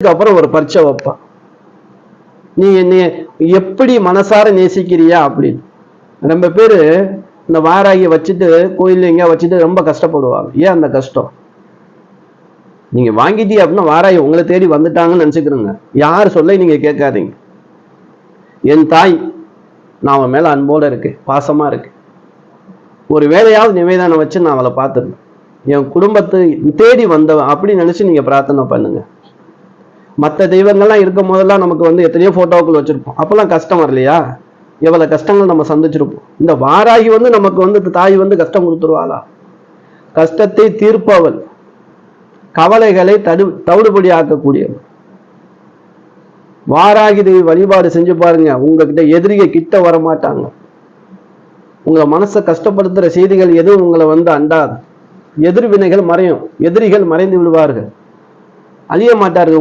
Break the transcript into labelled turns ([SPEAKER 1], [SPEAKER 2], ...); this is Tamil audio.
[SPEAKER 1] அப்புறம் ஒரு பரீட்சை வைப்பான். நீ என்னை எப்படி மனசார நேசிக்கிறியா அப்படின்னு. ரொம்ப பேரு இந்த வாராகி வச்சுட்டு கோயில்ல எங்கேயா வச்சுட்டு ரொம்ப கஷ்டப்படுவாங்க. ஏன் அந்த கஷ்டம்? நீங்க வாங்கிட்டீங்க அப்படின்னா வாராகி உங்களை தேடி வந்துட்டாங்கன்னு நினைச்சுக்கிறோங்க. யார் சொல்ல நீங்க கேட்காதீங்க. என் தாய் நான் அவன் மேல அன்போட இருக்கு, பாசமா இருக்கு. ஒரு வேலையாவது நிவேதனம் வச்சு நான் அவளை பார்த்துருந்தேன். என் குடும்பத்தை தேடி வந்தவன் அப்படின்னு நினைச்சு நீங்க பிரார்த்தனை பண்ணுங்க. மற்ற தெய்வங்கள்லாம் இருக்கும் போதெல்லாம் நமக்கு எத்தனையோ போட்டோக்கள் வச்சிருப்போம். அப்பெல்லாம் கஷ்டம் வரலையா? எவ்வளவு கஷ்டங்கள் நம்ம சந்திச்சிருப்போம். இந்த வாராகி நமக்கு தாய் கஷ்டம் கொடுத்துருவாளா? கஷ்டத்தை தீர்ப்பவள், கவலைகளை தவிடுபடி ஆக்கக்கூடியவள். வாராகி தேவி வழிபாடு செஞ்சு பாருங்க, உங்ககிட்ட எதிரிக கிட்ட வர மாட்டாங்க. உங்களை மனசை கஷ்டப்படுத்துற செய்திகள் எதுவும் உங்களை அண்டாது. எதிர்வினைகள் மறையும், எதிரிகள் மறைந்து விடுவார்கள், அழிய மாட்டார்கள்.